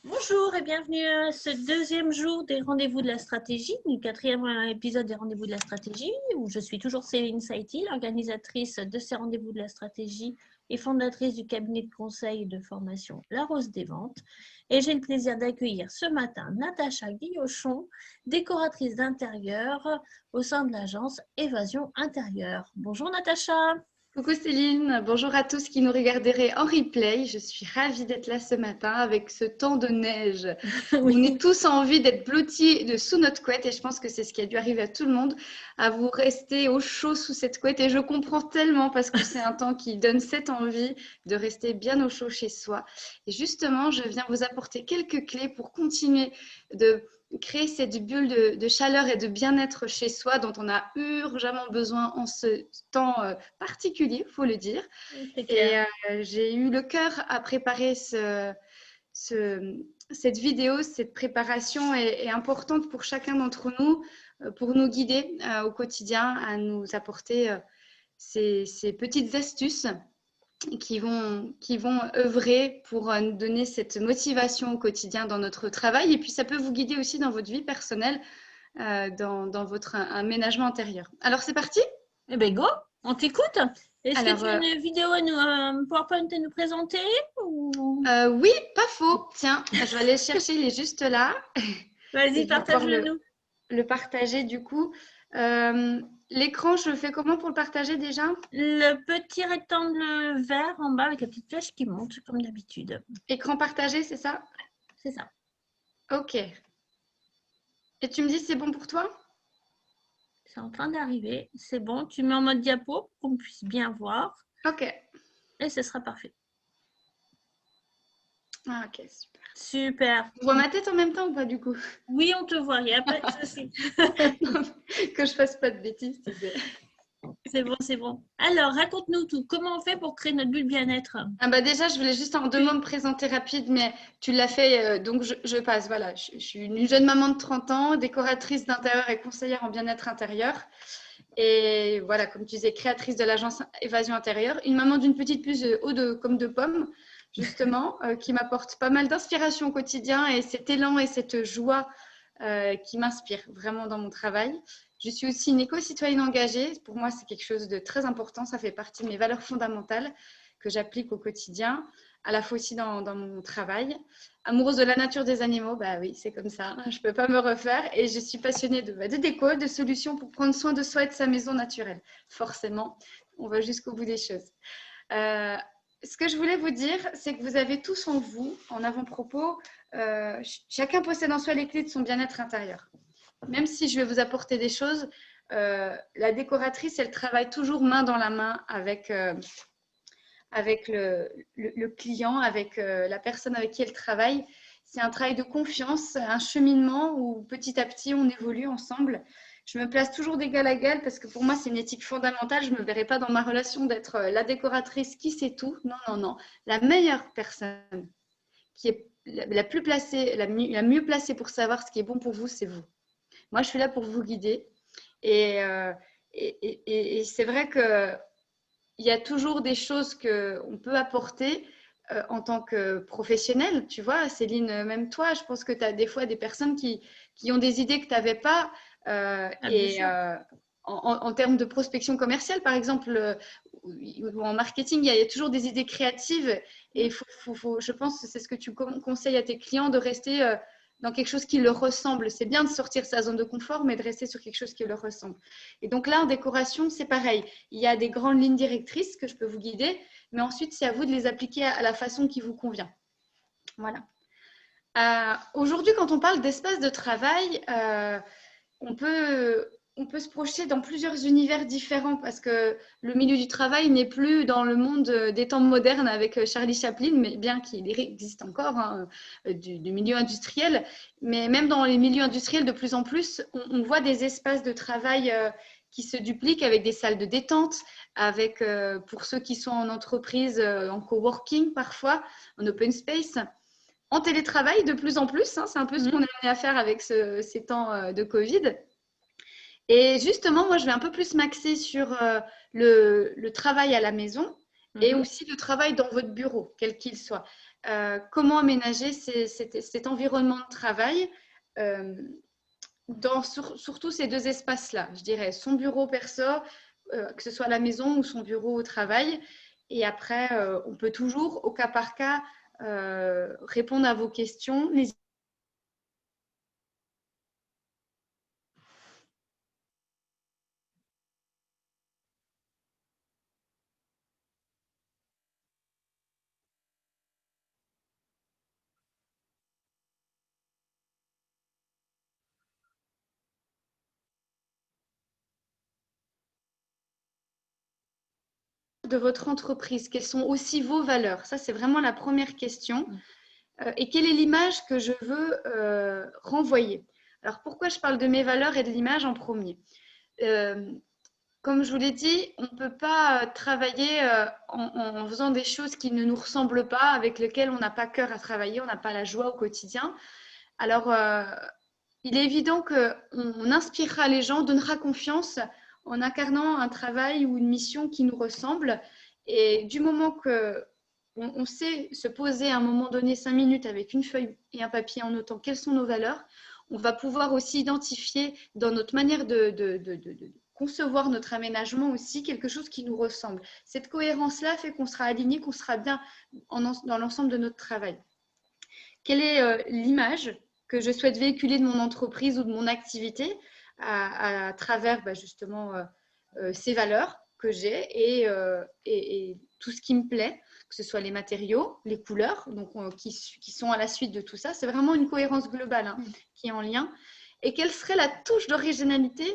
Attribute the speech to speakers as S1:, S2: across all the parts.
S1: Bonjour et bienvenue à ce deuxième jour des rendez-vous de la stratégie, du quatrième épisode des rendez-vous de la stratégie, où je suis toujours Céline Saïti, l'organisatrice de ces rendez-vous de la stratégie et fondatrice du cabinet de conseil et de formation La Rose des Ventes. Et j'ai le plaisir d'accueillir ce matin Natacha Guillochon, décoratrice d'intérieur au sein de l'agence Évasion Intérieure. Bonjour Natacha.
S2: Coucou Céline, bonjour à tous qui nous regarderaient en replay. Je suis ravie d'être là ce matin avec ce temps de neige.
S1: Oui.
S2: On est tous envie d'être blottis sous notre couette et je pense que c'est ce qui a dû arriver à tout le monde, à vous rester au chaud sous cette couette. Et je comprends tellement parce que c'est un temps qui donne cette envie de rester bien au chaud chez soi. Et justement, je viens vous apporter quelques clés pour continuer de créer cette bulle de chaleur et de bien-être chez soi dont on a urgemment besoin en ce temps particulier, il faut le dire. Et j'ai eu le cœur à préparer cette vidéo. Cette préparation est importante pour chacun d'entre nous, pour nous guider au quotidien, à nous apporter ces petites astuces qui vont œuvrer pour nous donner cette motivation au quotidien dans notre travail. Et puis, ça peut vous guider aussi dans votre vie personnelle, dans votre aménagement intérieur. Alors, c'est parti?
S1: Eh bien, go, on t'écoute. Est-ce que
S2: Alors,
S1: tu as une vidéo à nous, un PowerPoint à nous présenter ou...
S2: oui, pas faux. Tiens, je vais aller chercher, il est juste là.
S1: Vas-y,
S2: Et je vais pouvoir
S1: partage-le nous.
S2: le partager du coup. L'écran, je le fais comment pour le partager déjà?
S1: Le petit rectangle vert en bas avec la petite flèche qui monte, comme d'habitude.
S2: Écran partagé, c'est ça?
S1: C'est ça.
S2: Ok. Et tu me dis c'est bon pour toi?
S1: C'est en train d'arriver. C'est bon. Tu mets en mode diapo pour qu'on puisse bien voir.
S2: Ok.
S1: Et ce sera parfait.
S2: Ah, ok, super.
S1: Super.
S2: Tu vois ma tête en même temps ou pas du coup?
S1: Oui, on te voit, il n'y a pas de souci.
S2: Que je fasse pas de bêtises, tu sais.
S1: C'est bon, c'est bon. Alors, raconte-nous tout. Comment on fait pour créer notre bulle bien-être?
S2: Ah bah déjà, je voulais juste en deux mots me présenter rapide, mais tu l'as fait, donc je passe. Voilà, je suis une jeune maman de 30 ans, décoratrice d'intérieur et conseillère en bien-être intérieur. Et voilà, comme tu disais, créatrice de l'agence Évasion Intérieure. Une maman d'une petite puce comme de pomme, justement, qui m'apporte pas mal d'inspiration au quotidien et cet élan et cette joie qui m'inspire vraiment dans mon travail. Je suis aussi une éco-citoyenne engagée. Pour moi, c'est quelque chose de très important. Ça fait partie de mes valeurs fondamentales que j'applique au quotidien, à la fois aussi dans mon travail. Amoureuse de la nature des animaux, bah oui, c'est comme ça. Je ne peux pas me refaire. Et je suis passionnée de déco, de solutions pour prendre soin de soi et de sa maison naturelle. Forcément, on va jusqu'au bout des choses. Ce que je voulais vous dire, c'est que vous avez tous en vous, en avant-propos, chacun possède en soi les clés de son bien-être intérieur. Même si je vais vous apporter des choses, la décoratrice, elle travaille toujours main dans la main avec le client, avec la personne avec qui elle travaille. C'est un travail de confiance, un cheminement où petit à petit, on évolue ensemble. Je me place toujours d'égal à égal parce que pour moi, c'est une éthique fondamentale. Je ne me verrai pas dans ma relation d'être la décoratrice qui sait tout. Non, non, non. La meilleure personne qui est la plus placée, la mieux placée pour savoir ce qui est bon pour vous, c'est vous. Moi, je suis là pour vous guider. Et c'est vrai que il y a toujours des choses qu'on peut apporter en tant que professionnel. Tu vois, Céline, même toi, je pense que tu as des fois des personnes qui ont des idées que tu n'avais pas. En termes de prospection commerciale, par exemple, ou en marketing, il y a toujours des idées créatives. Et je pense que c'est ce que tu conseilles à tes clients, de rester dans quelque chose qui leur ressemble. C'est bien de sortir de sa zone de confort, mais de rester sur quelque chose qui leur ressemble. Et donc là, en décoration, c'est pareil. Il y a des grandes lignes directrices que je peux vous guider, mais ensuite, c'est à vous de les appliquer à la façon qui vous convient. Voilà. Aujourd'hui, quand on parle d'espace de travail, on peut se projeter dans plusieurs univers différents parce que le milieu du travail n'est plus dans le monde des temps modernes avec Charlie Chaplin, mais bien qu'il existe encore du milieu industriel. Mais même dans les milieux industriels, de plus en plus, on voit des espaces de travail qui se dupliquent avec des salles de détente, avec, pour ceux qui sont en entreprise, en coworking parfois, en open space. En télétravail de plus en plus, hein, c'est un peu ce qu'on est amené à faire avec ces temps de Covid. Et justement, moi, je vais un peu plus m'axer sur le travail à la maison et aussi le travail dans votre bureau, quel qu'il soit. comment aménager cet environnement de travail surtout ces deux espaces-là, je dirais, son bureau perso, que ce soit à la maison ou son bureau au travail. Et après, on peut toujours, au cas par cas, répondre à vos questions. De votre entreprise, quelles sont aussi vos valeurs? Ça, c'est vraiment la première question. Et quelle est l'image que je veux renvoyer? Alors, pourquoi je parle de mes valeurs et de l'image en premier? Comme je vous l'ai dit, on ne peut pas travailler en faisant des choses qui ne nous ressemblent pas, avec lesquelles on n'a pas cœur à travailler, on n'a pas la joie au quotidien. Alors, il est évident qu'on inspirera les gens, donnera confiance en incarnant un travail ou une mission qui nous ressemble. Et du moment qu'on sait se poser à un moment donné 5 minutes avec une feuille et un papier en notant quelles sont nos valeurs, on va pouvoir aussi identifier dans notre manière de concevoir notre aménagement aussi quelque chose qui nous ressemble. Cette cohérence-là fait qu'on sera aligné, qu'on sera bien dans l'ensemble de notre travail. Quelle est l'image que je souhaite véhiculer de mon entreprise ou de mon activité à travers justement ces valeurs que j'ai et tout ce qui me plaît, que ce soit les matériaux, les couleurs, donc qui sont à la suite de tout ça. C'est vraiment une cohérence globale qui est en lien. Et quelle serait la touche d'originalité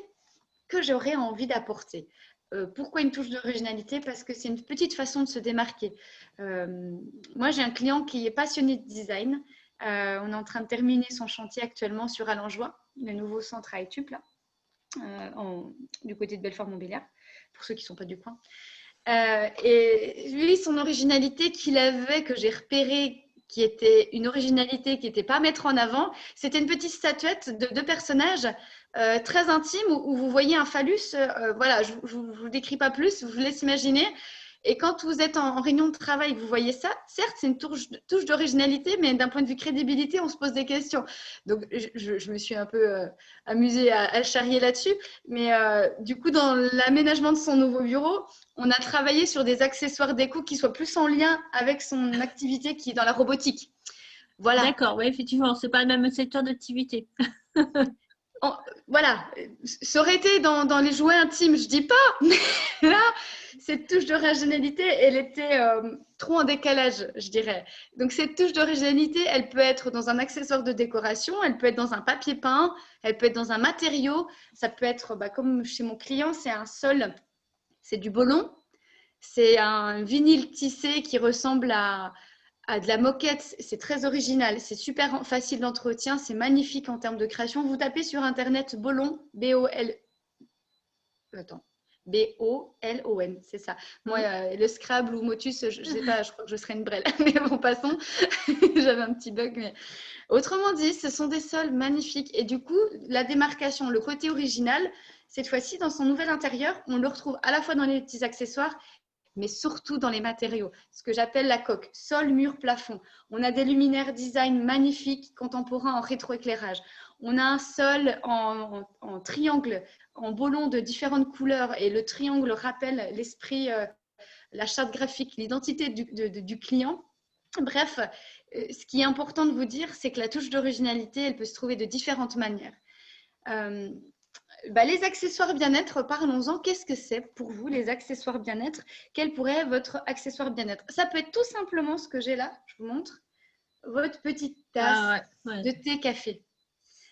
S2: que j'aurais envie d'apporter? Pourquoi une touche d'originalité? Parce que c'est une petite façon de se démarquer. Moi, j'ai un client qui est passionné de design. On est en train de terminer son chantier actuellement sur Allenjoie, le nouveau centre à études, là, du côté de Belfort-Montbéliard, pour ceux qui ne sont pas du coin. Et lui, son originalité qu'il avait, que j'ai repérée, qui était une originalité qui n'était pas à mettre en avant, c'était une petite statuette de deux personnages très intimes où vous voyez un phallus. Voilà, je ne vous décris pas plus, je vous laisse imaginer. Et quand vous êtes en réunion de travail et que vous voyez ça, certes, c'est une touche d'originalité, mais d'un point de vue crédibilité, on se pose des questions. Donc, je me suis un peu amusée à charrier là-dessus. Mais du coup, dans l'aménagement de son nouveau bureau, on a travaillé sur des accessoires déco qui soient plus en lien avec son activité qui est dans la robotique. Voilà.
S1: D'accord, oui, effectivement, ce n'est pas le même secteur d'activité.
S2: Voilà, ça aurait été dans les jouets intimes, je dis pas, mais là, cette touche d'originalité, elle était trop en décalage, je dirais. Donc, cette touche d'originalité, elle peut être dans un accessoire de décoration, elle peut être dans un papier peint, elle peut être dans un matériau, ça peut être, comme chez mon client, c'est un sol, c'est du Bollon, c'est un vinyle tissé qui ressemble à de la moquette, c'est très original, c'est super facile d'entretien, c'est magnifique en termes de création. Vous tapez sur internet Bollon, B-O-L-O-N, c'est ça. Moi, le Scrabble ou Motus, je ne sais pas, je crois que je serais une brêle. Mais bon, passons. J'avais un petit bug. Mais... Autrement dit, ce sont des sols magnifiques. Et du coup, la démarcation, le côté original, cette fois-ci, dans son nouvel intérieur, on le retrouve à la fois dans les petits accessoires, mais surtout dans les matériaux, ce que j'appelle la coque, sol, mur, plafond. On a des luminaires design magnifiques, contemporains en rétroéclairage. On a un sol en triangle, en Bollon de différentes couleurs, et le triangle rappelle l'esprit, la charte graphique, l'identité du client. Bref, ce qui est important de vous dire, c'est que la touche d'originalité, elle peut se trouver de différentes manières. Les accessoires bien-être, parlons-en. Qu'est-ce que c'est pour vous les accessoires bien-être? Quel pourrait être votre accessoire bien-être? Ça peut être tout simplement ce que j'ai là, je vous montre, votre petite tasse de thé café.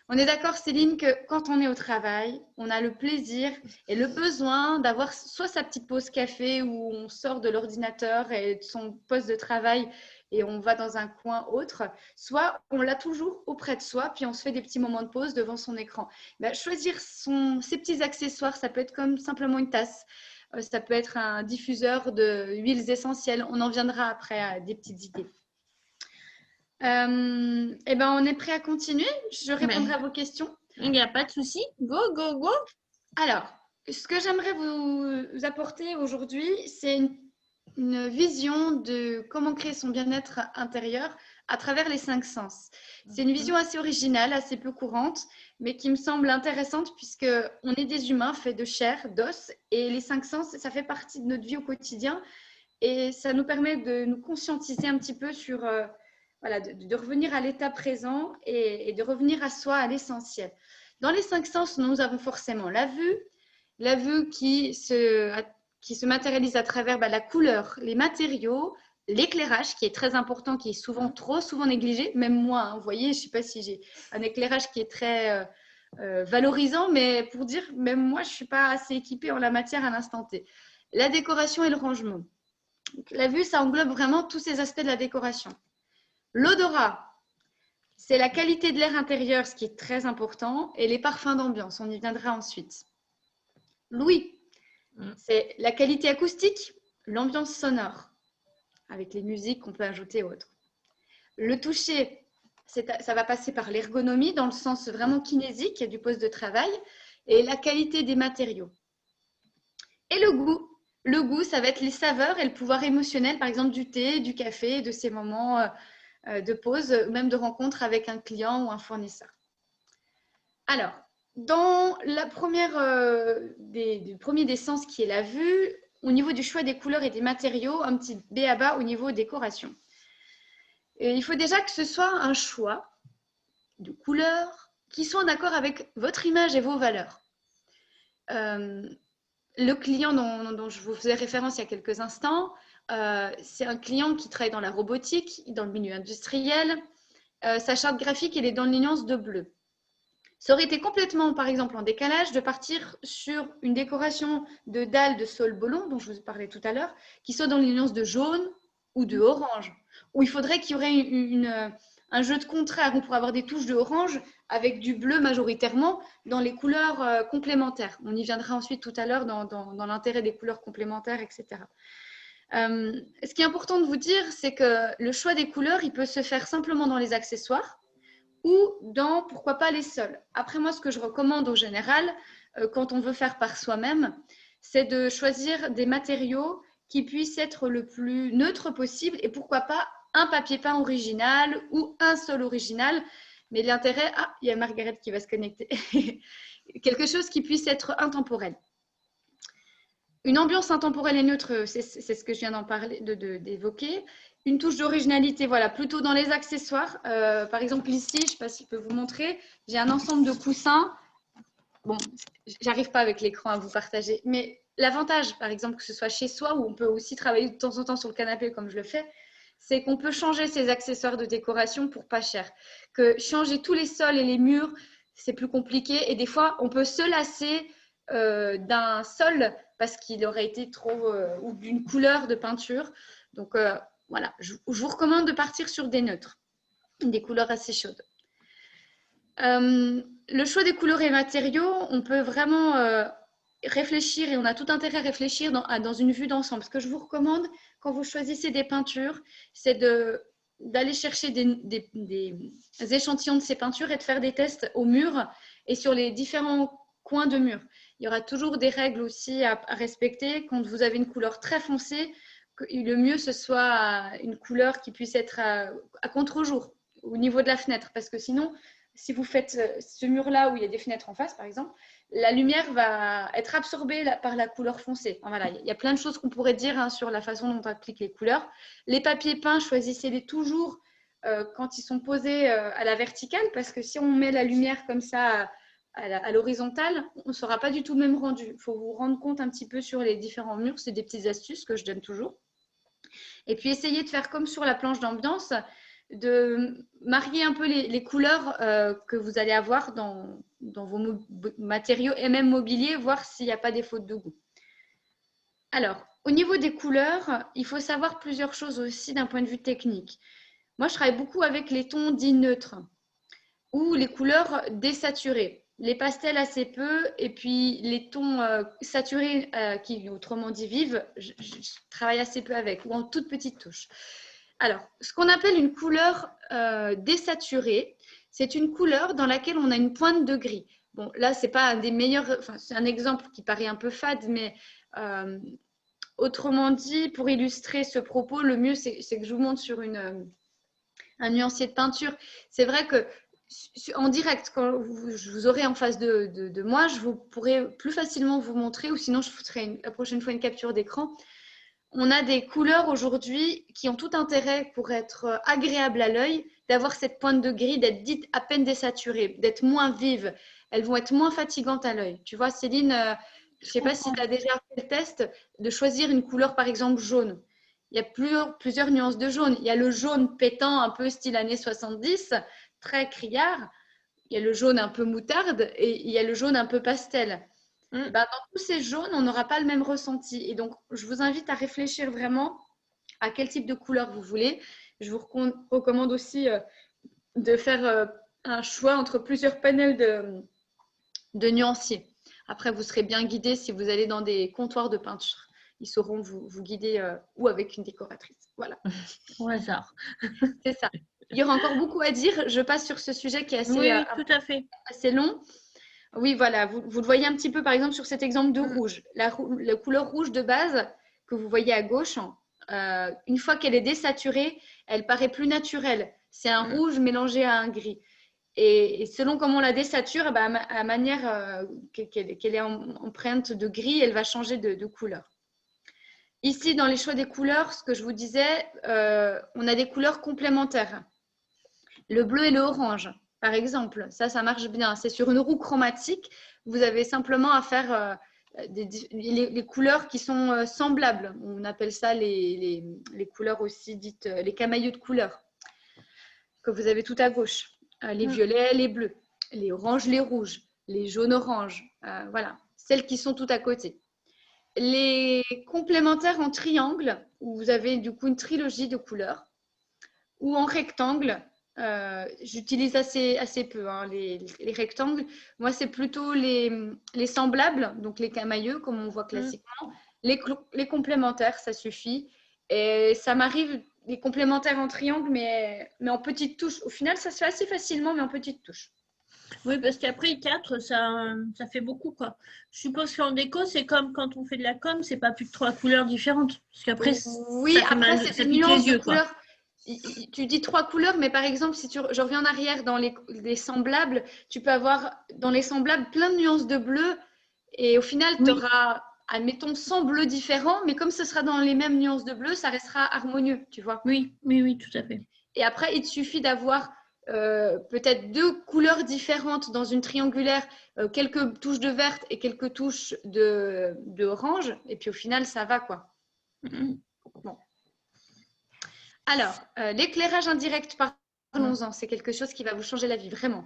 S2: On est d'accord, Céline, que quand on est au travail, on a le plaisir et le besoin d'avoir soit sa petite pause café où on sort de l'ordinateur et de son poste de travail et on va dans un coin autre, soit on l'a toujours auprès de soi, puis on se fait des petits moments de pause devant son écran. Choisir ses petits accessoires, ça peut être comme simplement une tasse, ça peut être un diffuseur d'huiles essentielles, on en viendra après à des petites idées. On est prêt à continuer. Je répondrai à vos questions.
S1: Il n'y a pas de souci. Go, go, go.
S2: Alors, ce que j'aimerais vous apporter aujourd'hui, c'est une vision de comment créer son bien-être intérieur à travers les 5 sens. C'est une vision assez originale, assez peu courante, mais qui me semble intéressante puisque on est des humains faits de chair, d'os, et les 5 sens, ça fait partie de notre vie au quotidien et ça nous permet de nous conscientiser un petit peu sur, voilà, de revenir à l'état présent et de revenir à soi, à l'essentiel. Dans les 5 sens, nous avons forcément la vue qui se matérialise à travers la couleur, les matériaux, l'éclairage qui est très important, qui est trop souvent négligé, même moi, hein, vous voyez, je ne sais pas si j'ai un éclairage qui est très valorisant, mais pour dire, même moi, je ne suis pas assez équipée en la matière à l'instant T. La décoration et le rangement. Donc, la vue, ça englobe vraiment tous ces aspects de la décoration. L'odorat, c'est la qualité de l'air intérieur, ce qui est très important, et les parfums d'ambiance, on y viendra ensuite. L'ouïe, c'est la qualité acoustique, l'ambiance sonore, avec les musiques qu'on peut ajouter autres. Le toucher, ça va passer par l'ergonomie, dans le sens vraiment kinésique du poste de travail, et la qualité des matériaux. Et le goût. Le goût, ça va être les saveurs et le pouvoir émotionnel, par exemple du thé, du café, de ces moments de pause, même de rencontre avec un client ou un fournisseur. Alors, dans la première du premier des sens qui est la vue, au niveau du choix des couleurs et des matériaux, un petit b.a.-ba au niveau décoration. Et il faut déjà que ce soit un choix de couleurs qui sont en accord avec votre image et vos valeurs. Le client dont je vous faisais référence il y a quelques instants, c'est un client qui travaille dans la robotique, dans le milieu industriel. Sa charte graphique, elle est dans les nuances de bleu. Ça aurait été complètement, par exemple, en décalage de partir sur une décoration de dalles de sol bolon, dont je vous parlais tout à l'heure, qui soit dans les nuances de jaune ou de orange, où il faudrait qu'il y aurait un jeu de contraire. On pourrait avoir des touches de orange avec du bleu majoritairement dans les couleurs complémentaires. On y viendra ensuite tout à l'heure dans l'intérêt des couleurs complémentaires, etc. Ce qui est important de vous dire, c'est que le choix des couleurs, il peut se faire simplement dans les accessoires ou dans, pourquoi pas, les sols. Après, moi, ce que je recommande au général, quand on veut faire par soi-même, c'est de choisir des matériaux qui puissent être le plus neutre possible et pourquoi pas un papier peint original ou un sol original. Mais l'intérêt, il y a Margaret qui va se connecter, quelque chose qui puisse être intemporel. Une ambiance intemporelle et neutre, c'est ce que je viens d'en parler, d'évoquer. Une touche d'originalité, voilà, plutôt dans les accessoires. Par exemple, ici, je ne sais pas si je peux vous montrer, j'ai un ensemble de coussins. Bon, j'arrive pas avec l'écran à vous partager, mais l'avantage, par exemple, que ce soit chez soi, où on peut aussi travailler de temps en temps sur le canapé comme je le fais, c'est qu'on peut changer ses accessoires de décoration pour pas cher. Que changer tous les sols et les murs, c'est plus compliqué. Et des fois, on peut se lasser d'un sol parce qu'il aurait été trop ou d'une couleur de peinture. Donc voilà, je vous recommande de partir sur des neutres, des couleurs assez chaudes. Le choix des couleurs et matériaux, on peut vraiment réfléchir et on a tout intérêt à réfléchir dans une vue d'ensemble. Ce que je vous recommande quand vous choisissez des peintures, c'est d'aller chercher des échantillons de ces peintures et de faire des tests au mur et sur les différents coins de mur. Il y aura toujours des règles aussi à respecter. Quand vous avez une couleur très foncée, le mieux ce soit une couleur qui puisse être à contre-jour au niveau de la fenêtre, parce que sinon, si vous faites ce mur-là où il y a des fenêtres en face, par exemple, la lumière va être absorbée par la couleur foncée. Enfin, voilà, il y a plein de choses qu'on pourrait dire sur la façon dont on applique les couleurs. Les papiers peints, choisissez-les toujours quand ils sont posés à la verticale, parce que si on met la lumière comme ça à l'horizontale, on ne saura pas du tout le même rendu. Il faut vous rendre compte un petit peu sur les différents murs. C'est des petites astuces que je donne toujours. Et puis, essayez de faire comme sur la planche d'ambiance, de marier un peu les couleurs que vous allez avoir dans vos matériaux et même mobilier, voir s'il n'y a pas des fautes de goût. Alors, au niveau des couleurs, il faut savoir plusieurs choses aussi d'un point de vue technique. Moi, je travaille beaucoup avec les tons dits neutres ou les couleurs désaturées. Les pastels assez peu et puis les tons saturés qui autrement dit vivent, je travaille assez peu avec ou en toutes petites touches. Alors, ce qu'on appelle une couleur désaturée, c'est une couleur dans laquelle on a une pointe de gris. Bon, là, c'est pas un des meilleurs, enfin, c'est un exemple qui paraît un peu fade, mais Autrement dit, pour illustrer ce propos, le mieux, c'est que je vous montre sur un nuancier de peinture. C'est vrai que en direct, quand je vous aurai en face de moi, je pourrai plus facilement vous montrer, ou sinon je vous ferai la prochaine fois une capture d'écran. On a des couleurs aujourd'hui qui ont tout intérêt pour être agréables à l'œil, d'avoir cette pointe de gris, d'être dites à peine désaturées, d'être moins vives. Elles vont être moins fatigantes à l'œil. Tu vois, Céline, je ne sais pas si tu as déjà fait le test de choisir une couleur, par exemple, jaune. Il y a plusieurs nuances de jaune. Il y a le jaune pétant, un peu style années 70, très criard. Il y a le jaune un peu moutarde et il y a le jaune un peu pastel. Et ben, dans tous ces jaunes, on n'aura pas le même ressenti. Et donc, je vous invite à réfléchir vraiment à quel type de couleur vous voulez. Je vous recommande aussi de faire un choix entre plusieurs panels de nuanciers. Après, vous serez bien guidé si vous allez dans des comptoirs de peinture. Ils sauront vous guider ou avec une décoratrice. Voilà.
S1: Au hasard.
S2: C'est ça. Il y aura encore beaucoup à dire. Je passe sur ce sujet qui est
S1: Oui, tout à fait.
S2: assez long. Oui, voilà. Vous le voyez un petit peu, par exemple, sur cet exemple de rouge. La couleur rouge de base que vous voyez à gauche, une fois qu'elle est désaturée, elle paraît plus naturelle. C'est un rouge mélangé à un gris. Et selon comment on la désature, à manière qu'elle est empreinte de gris, elle va changer de couleur. Ici, dans les choix des couleurs, ce que je vous disais, on a des couleurs complémentaires. Le bleu et le orange, par exemple, ça marche bien. C'est sur une roue chromatique. Vous avez simplement à faire les couleurs qui sont semblables. On appelle ça les couleurs aussi dites les camaïeux de couleurs que vous avez tout à gauche. Les violets, les bleus, les oranges, les rouges, les jaunes oranges. Voilà, celles qui sont tout à côté. Les complémentaires en triangle, où vous avez du coup une trilogie de couleurs, ou en rectangle. J'utilise assez peu les rectangles. Moi, c'est plutôt les semblables, donc les camaïeux, comme on voit classiquement. Les complémentaires, ça suffit. Et ça m'arrive, les complémentaires en triangle, mais en petites touches. Au final, ça se fait assez facilement, mais en petites touches.
S1: Oui, parce qu'après, 4, ça fait beaucoup, quoi. Je suppose qu'en déco, c'est comme quand on fait de la com, c'est pas plus de 3 couleurs différentes. Parce qu'après,
S2: oui, après,
S1: ça
S2: c'est des
S1: pique
S2: nuances
S1: les yeux,
S2: de couleurs. Tu dis 3 couleurs, mais par exemple, si je reviens en arrière dans les semblables, tu peux avoir dans les semblables plein de nuances de bleu. Et au final, tu auras, admettons, 100 bleus différents, mais comme ce sera dans les mêmes nuances de bleu, ça restera harmonieux, tu vois.
S1: Oui, tout à fait.
S2: Et après, il te suffit d'avoir peut-être 2 couleurs différentes dans une triangulaire, quelques touches de verte et quelques touches de orange. Et puis au final, ça va, quoi. Bon. Alors, l'éclairage indirect, parlons-en. C'est quelque chose qui va vous changer la vie, vraiment.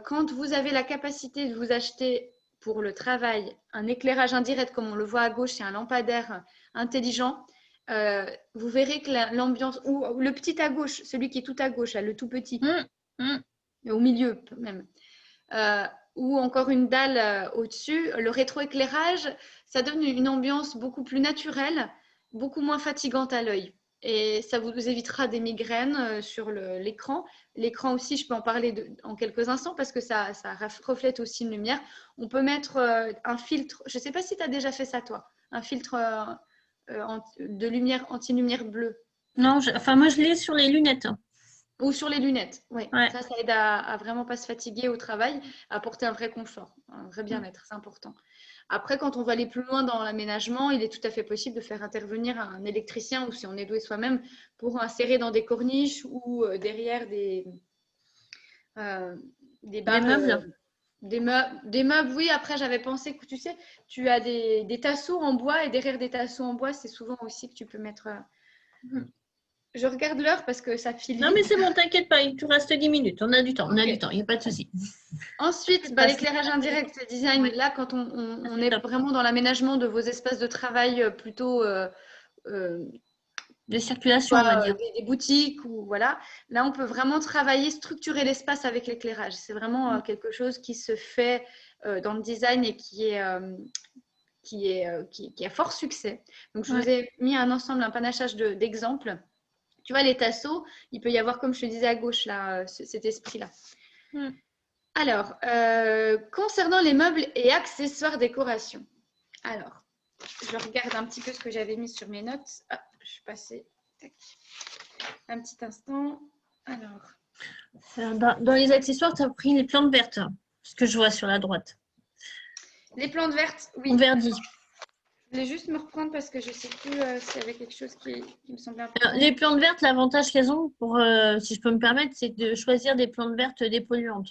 S2: Quand vous avez la capacité de vous acheter pour le travail un éclairage indirect, comme on le voit à gauche, c'est un lampadaire intelligent, vous verrez que l'ambiance, ou le petit à gauche, celui qui est tout à gauche, là, le tout petit, au milieu même, ou encore une dalle au-dessus, le rétroéclairage, ça donne une ambiance beaucoup plus naturelle, beaucoup moins fatigante à l'œil. Et ça vous évitera des migraines sur l'écran. L'écran aussi, je peux en parler en quelques instants parce que ça reflète aussi une lumière. On peut mettre un filtre, je ne sais pas si tu as déjà fait ça toi, un filtre de lumière anti-lumière bleue.
S1: Non, moi je l'ai sur les lunettes.
S2: Ou sur les lunettes, oui.
S1: Ouais.
S2: Ça aide à vraiment pas se fatiguer au travail, à apporter un vrai confort, un vrai bien-être, c'est important. Après, quand on va aller plus loin dans l'aménagement, il est tout à fait possible de faire intervenir un électricien ou si on est doué soi-même pour insérer dans des corniches ou derrière des barres. Des meubles, oui. Après, j'avais pensé que tu sais, tu as des tasseaux en bois et derrière des tasseaux en bois, c'est souvent aussi que tu peux mettre. Je regarde l'heure parce que ça file vite.
S1: Non, mais c'est bon, t'inquiète pas, il te reste 10 minutes. On a du temps, il n'y a pas de souci.
S2: Ensuite, l'éclairage indirect, le design, là, quand on est vraiment dans l'aménagement de vos espaces de travail plutôt
S1: de circulation, on va dire.
S2: Des boutiques ou voilà. Là, on peut vraiment travailler, structurer l'espace avec l'éclairage. C'est vraiment quelque chose qui se fait dans le design et qui a fort succès. Donc, je vous ai mis un panachage d'exemples. Tu vois, les tasseaux, il peut y avoir, comme je te disais à gauche, là, cet esprit-là. Alors, concernant les meubles et accessoires décoration. Alors, je regarde un petit peu ce que j'avais mis sur mes notes. Ah, je suis passée. Tac. Un petit instant. Alors.
S1: Dans les accessoires, tu as pris les plantes vertes, ce que je vois sur la droite.
S2: Les plantes vertes, oui.
S1: On verdit.
S2: Je voulais juste me reprendre parce que je ne sais plus s'il y avait quelque chose qui me semblait important.
S1: Les plantes vertes, l'avantage qu'elles ont, si je peux me permettre, c'est de choisir des plantes vertes dépolluantes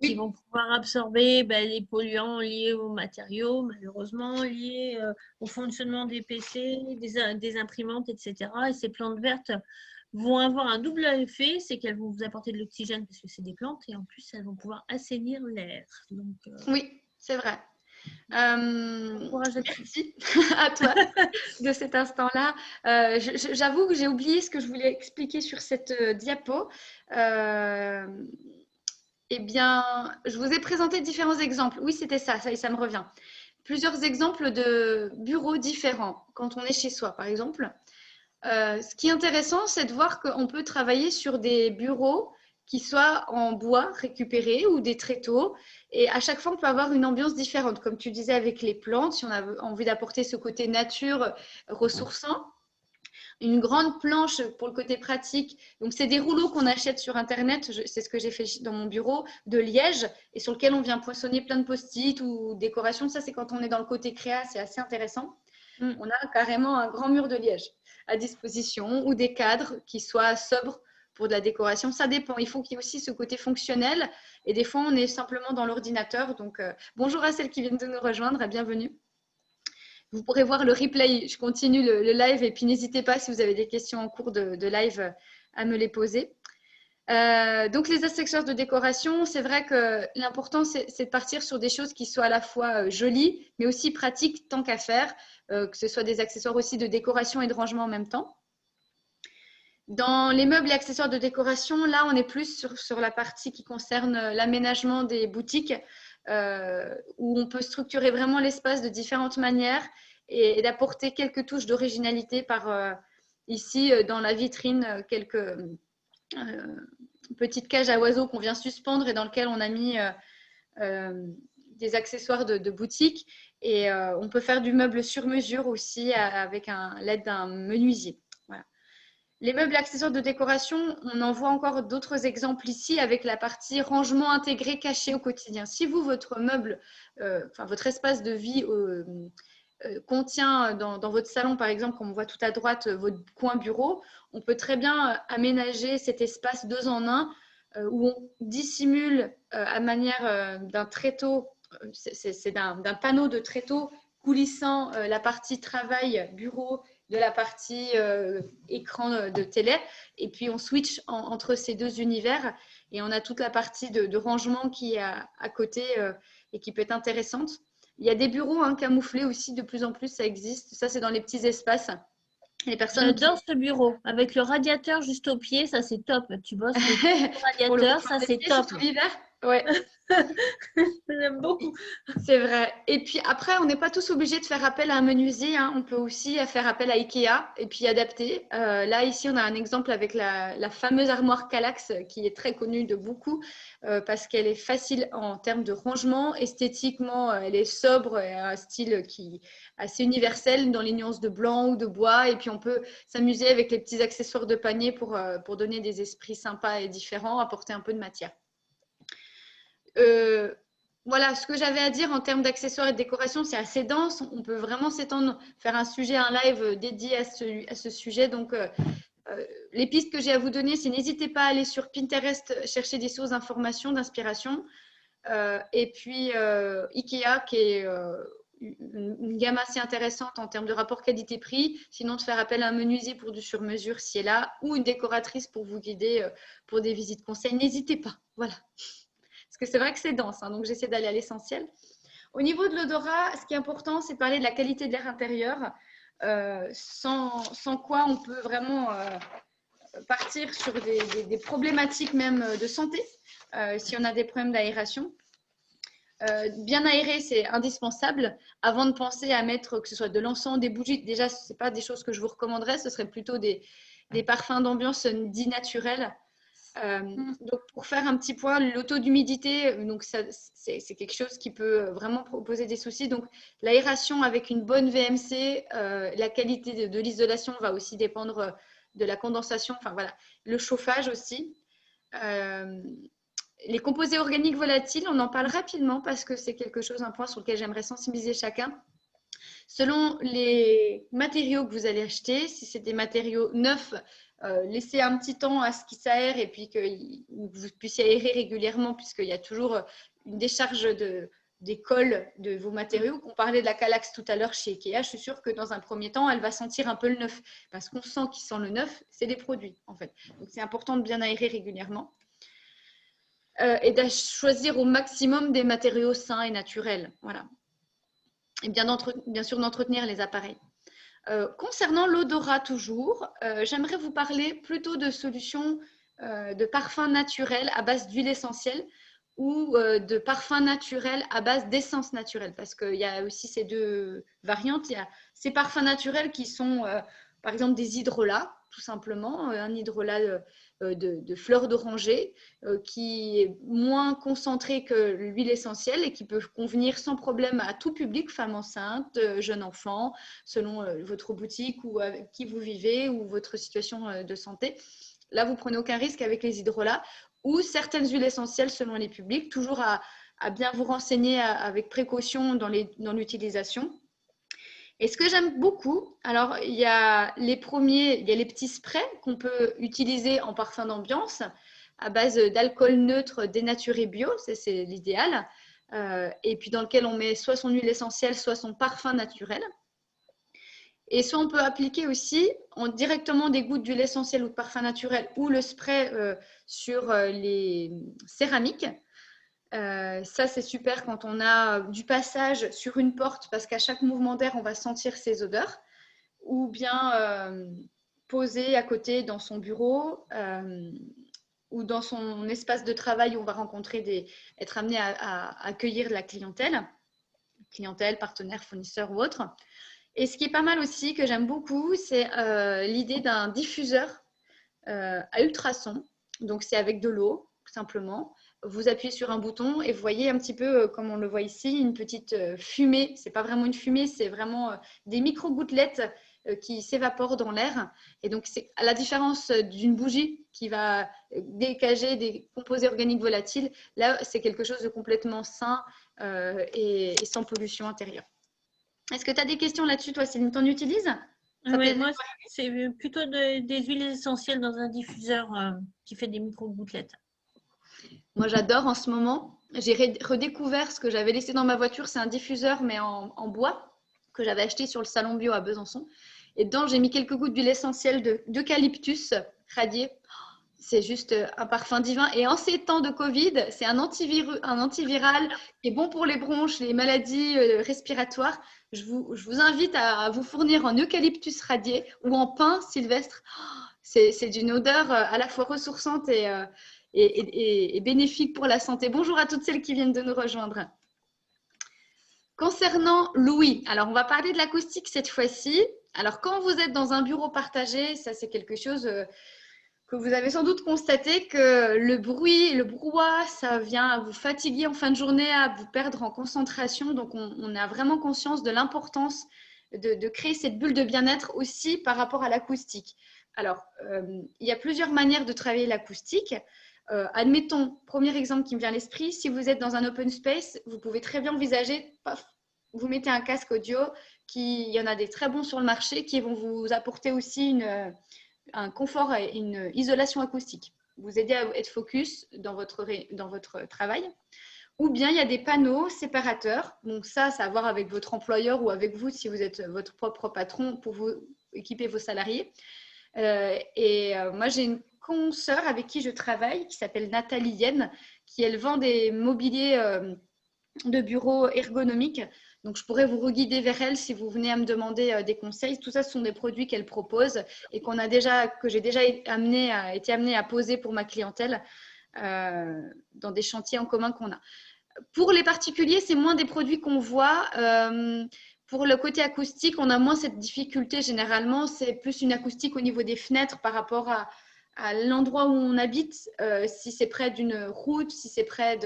S1: qui vont pouvoir absorber les polluants liés aux matériaux, malheureusement, liés au fonctionnement des PC, des imprimantes, etc. Et ces plantes vertes vont avoir un double effet, c'est qu'elles vont vous apporter de l'oxygène parce que c'est des plantes et en plus, elles vont pouvoir assainir l'air.
S2: Oui, c'est vrai. Merci à toi de cet instant-là. J'avoue que j'ai oublié ce que je voulais expliquer sur cette diapo. Eh bien, je vous ai présenté différents exemples. Oui, c'était ça me revient. Plusieurs exemples de bureaux différents quand on est chez soi, par exemple. Ce qui est intéressant, c'est de voir qu'on peut travailler sur des bureaux qui soient en bois récupéré ou des tréteaux. Et à chaque fois, on peut avoir une ambiance différente. Comme tu disais avec les plantes, si on a envie d'apporter ce côté nature ressourçant. Une grande planche pour le côté pratique. Donc, c'est des rouleaux qu'on achète sur Internet. C'est ce que j'ai fait dans mon bureau de liège et sur lequel on vient poinçonner plein de post-it ou décorations. Ça, c'est quand on est dans le côté créa, c'est assez intéressant. On a carrément un grand mur de liège à disposition ou des cadres qui soient sobres pour de la décoration. Ça dépend. Il faut qu'il y ait aussi ce côté fonctionnel. Et des fois, on est simplement dans l'ordinateur. Donc, bonjour à celles qui viennent de nous rejoindre. Bienvenue. Vous pourrez voir le replay. Je continue le live et puis n'hésitez pas si vous avez des questions en cours de live à me les poser. Donc, les accessoires de décoration, c'est vrai que l'important, c'est de partir sur des choses qui soient à la fois jolies, mais aussi pratiques tant qu'à faire, que ce soit des accessoires aussi de décoration et de rangement en même temps. Dans les meubles et accessoires de décoration, là, on est plus sur la partie qui concerne l'aménagement des boutiques, où on peut structurer vraiment l'espace de différentes manières et d'apporter quelques touches d'originalité par ici, dans la vitrine, quelques petites cages à oiseaux qu'on vient suspendre et dans lequel on a mis des accessoires de boutique. Et on peut faire du meuble sur mesure aussi avec l'aide d'un menuisier. Voilà. Les meubles et accessoires de décoration, on en voit encore d'autres exemples ici avec la partie rangement intégré caché au quotidien. Si vous, votre meuble, votre espace de vie contient dans votre salon, par exemple, comme on voit tout à droite, votre coin bureau, on peut très bien aménager cet espace 2 en 1 où on dissimule à manière d'un tréteau, c'est d'un panneau de tréteau coulissant la partie travail bureau de la partie écran de télé, et puis on switch entre ces deux univers et on a toute la partie de rangement qui est à côté et qui peut être intéressante. Il y a des bureaux camouflés aussi, de plus en plus ça existe. Ça, c'est dans les petits espaces.
S1: J'adore ce bureau avec le radiateur juste au pied, ça c'est top. Tu bosses le radiateur, ça c'est top.
S2: Ouais.
S1: J'aime beaucoup.
S2: C'est vrai. Et puis après, on n'est pas tous obligés de faire appel à un menuisier. On peut aussi faire appel à Ikea et puis adapter. Là, ici, on a un exemple avec la fameuse armoire Kallax qui est très connue de beaucoup parce qu'elle est facile en termes de rangement. Esthétiquement, elle est sobre et a un style qui est assez universel dans les nuances de blanc ou de bois. Et puis, on peut s'amuser avec les petits accessoires de panier pour donner des esprits sympas et différents, apporter un peu de matière. Voilà, ce que j'avais à dire en termes d'accessoires et de décoration, c'est assez dense. On peut vraiment s'étendre, faire un sujet, un live dédié à ce sujet. Donc, les pistes que j'ai à vous donner, c'est n'hésitez pas à aller sur Pinterest, chercher des sources d'informations, d'inspiration. Et puis, Ikea, qui est une gamme assez intéressante en termes de rapport qualité-prix. Sinon, de faire appel à un menuisier pour du sur-mesure, si elle est là, ou une décoratrice pour vous guider pour des visites conseils. N'hésitez pas. Voilà. Parce que c'est vrai que c'est dense, donc j'essaie d'aller à l'essentiel. Au niveau de l'odorat, ce qui est important, c'est de parler de la qualité de l'air intérieur, sans quoi on peut vraiment partir sur des problématiques même de santé, si on a des problèmes d'aération. Bien aéré, c'est indispensable. Avant de penser à mettre, que ce soit de l'encens, des bougies, déjà, ce n'est pas des choses que je vous recommanderais, ce serait plutôt des parfums d'ambiance dits naturels. Donc, pour faire un petit point, le taux d'humidité, donc c'est quelque chose qui peut vraiment poser des soucis. Donc, l'aération avec une bonne VMC, la qualité de l'isolation va aussi dépendre de la condensation. Enfin, voilà, le chauffage aussi. Les composés organiques volatiles, on en parle rapidement parce que c'est quelque chose, un point sur lequel j'aimerais sensibiliser chacun. Selon les matériaux que vous allez acheter, si c'est des matériaux neufs, laissez un petit temps à ce qu'ils s'aèrent et puis que vous puissiez aérer régulièrement puisqu'il y a toujours une décharge des cols de vos matériaux. On parlait de la Kallax tout à l'heure chez Ikea, je suis sûre que dans un premier temps, elle va sentir un peu le neuf parce qu'on sent qu'il sent le neuf, c'est des produits en fait. Donc c'est important de bien aérer régulièrement. Et de choisir au maximum des matériaux sains et naturels. Voilà. Et bien sûr d'entretenir les appareils. Concernant l'odorat toujours, j'aimerais vous parler plutôt de solutions de parfums naturels à base d'huile essentielle ou de parfums naturels à base d'essence naturelle parce qu'il y a aussi ces deux variantes. Il y a ces parfums naturels qui sont par exemple des hydrolats, tout simplement, un hydrolat de fleurs d'oranger qui est moins concentré que l'huile essentielle et qui peut convenir sans problème à tout public, femme enceinte, jeune enfant, selon votre boutique ou avec qui vous vivez ou votre situation de santé. Là, vous prenez aucun risque avec les hydrolats ou certaines huiles essentielles selon les publics, toujours à bien vous renseigner avec précaution dans l'utilisation. Et ce que j'aime beaucoup, alors il y a les petits sprays qu'on peut utiliser en parfum d'ambiance à base d'alcool neutre dénaturé bio, c'est l'idéal, et puis dans lequel on met soit son huile essentielle, soit son parfum naturel. Et soit on peut appliquer aussi directement des gouttes d'huile essentielle ou de parfum naturel ou le spray sur les céramiques. Ça, c'est super quand on a du passage sur une porte parce qu'à chaque mouvement d'air, on va sentir ces odeurs. Ou bien poser à côté dans son bureau ou dans son espace de travail où on va être amené à accueillir de la clientèle, partenaire, fournisseur ou autre. Et ce qui est pas mal aussi, que j'aime beaucoup, c'est l'idée d'un diffuseur à ultrasons. Donc, c'est avec de l'eau, tout simplement. Vous appuyez sur un bouton et vous voyez un petit peu, comme on le voit ici, une petite fumée. Ce n'est pas vraiment une fumée, c'est vraiment des micro-gouttelettes qui s'évaporent dans l'air. Et donc, c'est à la différence d'une bougie qui va dégager des composés organiques volatiles. Là, c'est quelque chose de complètement sain et sans pollution intérieure. Est-ce que tu as des questions là-dessus, toi, Céline? T'en utilises?
S1: Oui, moi, c'est plutôt des huiles essentielles dans un diffuseur qui fait des micro-gouttelettes.
S2: Moi, j'adore en ce moment. J'ai redécouvert ce que j'avais laissé dans ma voiture. C'est un diffuseur, mais en bois, que j'avais acheté sur le salon bio à Besançon. Et dedans, j'ai mis quelques gouttes d'huile essentielle d'eucalyptus radié. C'est juste un parfum divin. Et en ces temps de Covid, c'est un antiviral qui est bon pour les bronches, les maladies respiratoires. Je vous invite à vous fournir en eucalyptus radié ou en pin sylvestre. C'est d'une odeur à la fois ressourçante et bénéfique pour la santé. Bonjour à toutes celles qui viennent de nous rejoindre. Concernant l'ouïe, alors on va parler de l'acoustique cette fois-ci. Alors quand vous êtes dans un bureau partagé, ça c'est quelque chose que vous avez sans doute constaté que le bruit, le brouhaha, ça vient vous fatiguer en fin de journée, à vous perdre en concentration. Donc on a vraiment conscience de l'importance de créer cette bulle de bien-être aussi par rapport à l'acoustique. Alors, il y a plusieurs manières de travailler l'acoustique. Admettons, premier exemple qui me vient à l'esprit, si vous êtes dans un open space, vous pouvez très bien envisager, vous mettez un casque audio, il y en a des très bons sur le marché qui vont vous apporter aussi un confort et une isolation acoustique, vous aider à être focus dans votre travail. Ou bien il y a des panneaux séparateurs, donc ça a à voir avec votre employeur ou avec vous si vous êtes votre propre patron pour vous équiper vos salariés. Moi j'ai une consoeur avec qui je travaille qui s'appelle Nathalie Yen, qui elle vend des mobiliers de bureau ergonomiques. Donc, je pourrais vous reguider vers elle si vous venez à me demander des conseils. Tout ça, ce sont des produits qu'elle propose et que j'ai déjà été amenée à poser pour ma clientèle dans des chantiers en commun qu'on a. Pour les particuliers, c'est moins des produits qu'on voit. Pour le côté acoustique, on a moins cette difficulté généralement. C'est plus une acoustique au niveau des fenêtres par rapport à l'endroit où on habite, si c'est près d'une route, si c'est près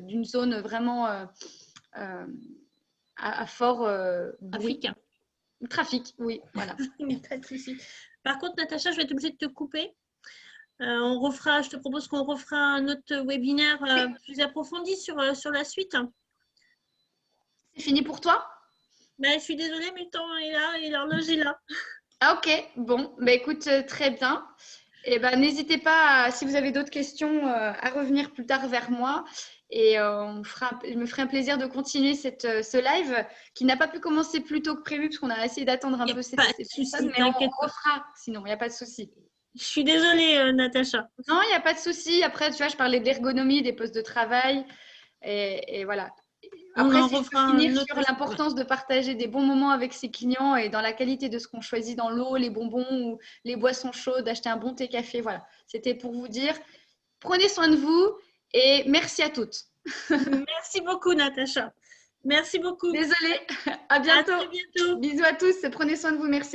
S2: d'une zone vraiment à fort bruit.
S1: Trafic.
S2: Trafic, oui, voilà.
S1: Il n'y a pas de souci. Par contre, Natacha, je vais être obligée de te couper. Je te propose qu'on refera un autre webinaire plus approfondi sur la suite.
S2: C'est fini pour toi?
S1: Je suis désolée, mais le temps est là et l'horloge est là.
S2: Ah, ok, bon, bah, écoute, très bien. Et ben, n'hésitez pas, si vous avez d'autres questions, à revenir plus tard vers moi. Et je me ferai un plaisir de continuer ce live qui n'a pas pu commencer plus tôt que prévu parce qu'on a essayé d'attendre un peu ces personnes, mais on refera, sinon, il n'y a pas de souci.
S1: Je suis désolée, Natacha.
S2: Non, il n'y a pas de souci. Après, tu vois, je parlais d'ergonomie, des postes de travail. Et voilà. Après, si je peux finir sur l'importance de partager des bons moments avec ses clients et dans la qualité de ce qu'on choisit dans l'eau, les bonbons ou les boissons chaudes, d'acheter un bon thé café. Voilà. C'était pour vous dire, prenez soin de vous et merci à toutes.
S1: Merci beaucoup, Natacha. Merci beaucoup.
S2: Désolée. À bientôt.
S1: À très bientôt.
S2: Bisous à tous. Prenez soin de vous. Merci.